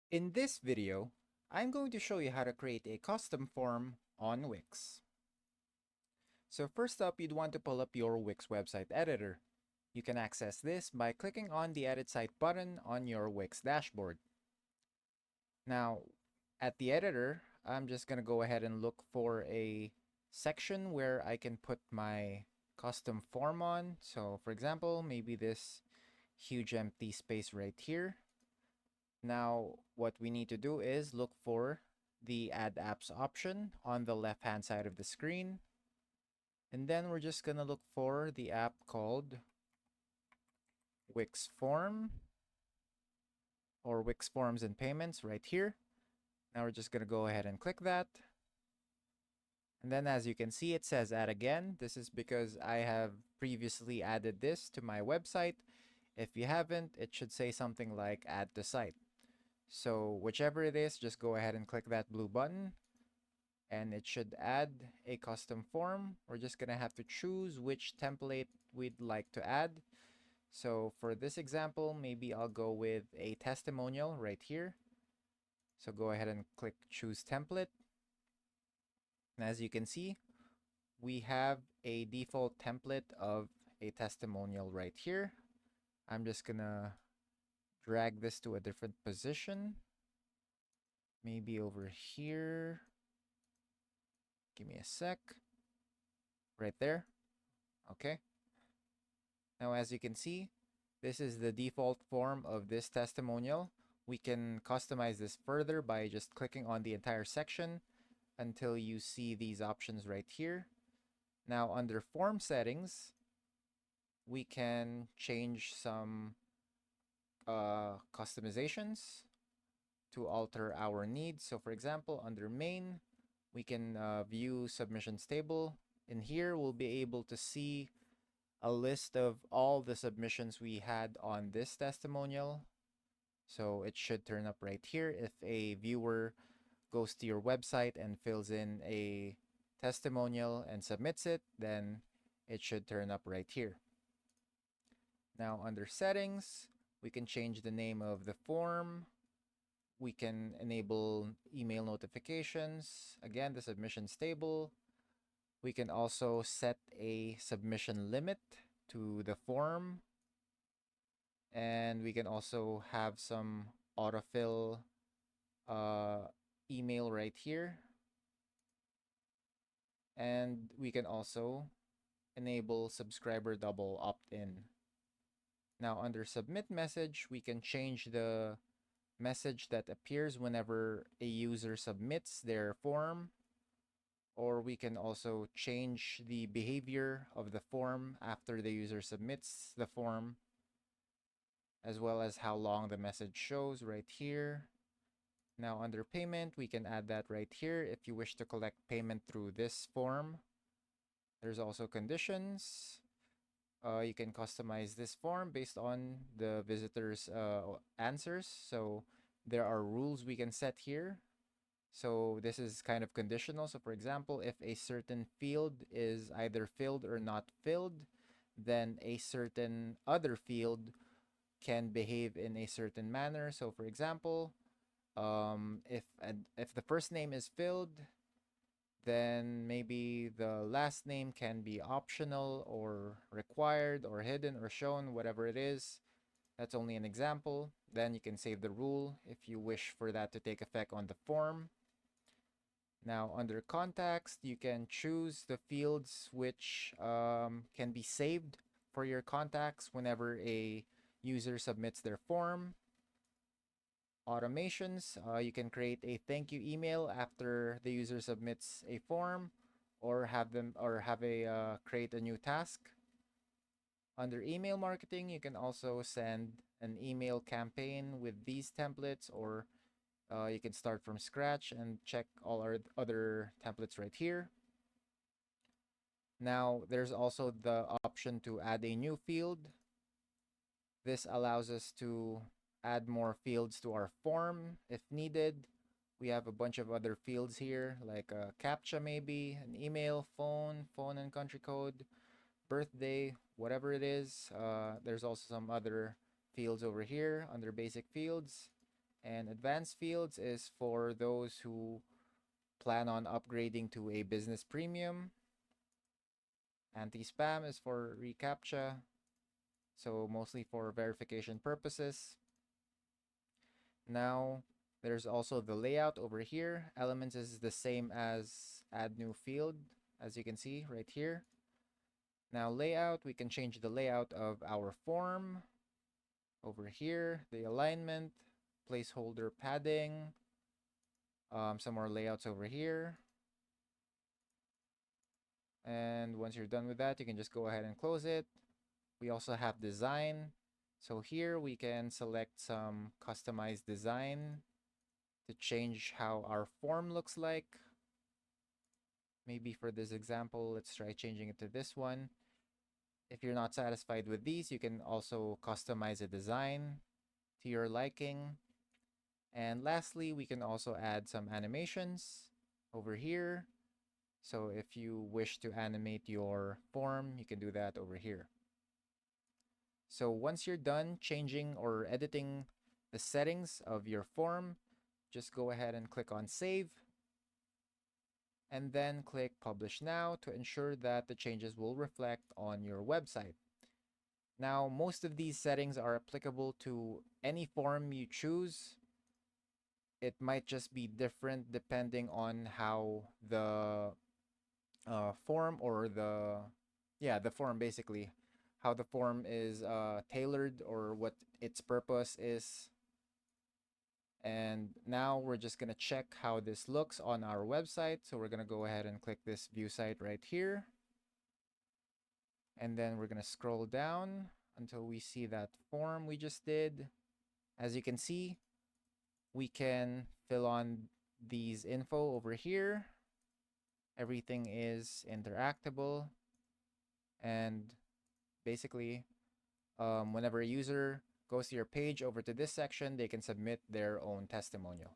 In this video, I'm going to show you how to create a custom form on Wix. So first up, you'd want to pull up your Wix website editor. You can access this by clicking on the Edit Site button on your Wix dashboard. Now, at the editor, I'm just going to go ahead and look for a section where I can put my custom form on. So for example, maybe this huge empty space right here. Now, what we need to do is look for the Add Apps option on the left-hand side of the screen. And then we're just going to look for the app called Wix Form or Wix Forms and Payments right here. Now we're just going to go ahead and click that. And then as you can see, it says add again. This is because I have previously added this to my website. If you haven't, it should say something like add to site. So whichever it is, just go ahead and click that blue button and it should add a custom form. We're just gonna have to choose which template we'd like to add. So for this example, maybe I'll go with a testimonial right here. So go ahead and click choose template. And as you can see, we have a default template of a testimonial right here. I'm just gonna drag this to a different position. Maybe over here. Give me a sec. Right there. Okay. Now, as you can see, this is the default form of this testimonial. We can customize this further by just clicking on the entire section until you see these options right here. Now, under form settings, we can change some customizations to alter our needs. So for example, under main, we can view submissions table. In here, we'll be able to see a list of all the submissions we had on this testimonial. So it should turn up right here. If a viewer goes to your website and fills in a testimonial and submits it, then it should turn up right here. Now under settings, we can change the name of the form. We can enable email notifications. Again, the submissions table. We can also set a submission limit to the form. And we can also have some autofill email right here. And we can also enable subscriber double opt-in. Now under submit message, we can change the message that appears whenever a user submits their form, or we can also change the behavior of the form after the user submits the form, as well as how long the message shows right here. Now under payment, we can add that right here if you wish to collect payment through this form. There's also conditions. You can customize this form based on the visitor's answers. So there are rules we can set here. So this is kind of conditional. So for example, if a certain field is either filled or not filled, then a certain other field can behave in a certain manner. So for example, if the first name is filled, then maybe the last name can be optional or required or hidden or shown, whatever it is. That's only an example. Then you can save the rule if you wish for that to take effect on the form. Now under context, you can choose the fields which can be saved for your contacts whenever a user submits their form. Automations, you can create a thank you email after the user submits a form, or have a create a new task. Under email marketing, you can also send an email campaign with these templates, or you can start from scratch and check all our other templates right here. Now, there's also the option to add a new field. This allows us to add more fields to our form if needed. We have a bunch of other fields here, like a CAPTCHA maybe, an email, phone and country code, birthday, whatever it is. There's also some other fields over here under basic fields. And advanced fields is for those who plan on upgrading to a business premium. Anti-spam is for reCAPTCHA, so mostly for verification purposes. Now, there's also the layout over here. Elements is the same as add new field, as you can see right here. Now layout, we can change the layout of our form. Over here, the alignment, placeholder padding, some more layouts over here. And once you're done with that, you can just go ahead and close it. We also have design. So here we can select some customized design to change how our form looks like. Maybe for this example, let's try changing it to this one. If you're not satisfied with these, you can also customize a design to your liking. And lastly, we can also add some animations over here. So if you wish to animate your form, you can do that over here. So once you're done changing or editing the settings of your form, just go ahead and click on Save. And then click Publish Now to ensure that the changes will reflect on your website. Now, most of these settings are applicable to any form you choose. It might just be different depending on how the form or the form basically, how the form is tailored or what its purpose is. And now we're just going to check how this looks on our website. So we're going to go ahead and click this view site right here. And then we're going to scroll down until we see that form we just did. As you can see, we can fill on these info over here. Everything is interactable. And basically, whenever a user goes to your page over to this section, they can submit their own testimonial.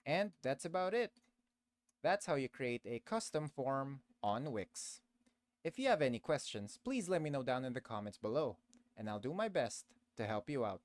And that's about it. That's how you create a custom form on Wix. If you have any questions, please let me know down in the comments below, and I'll do my best to help you out.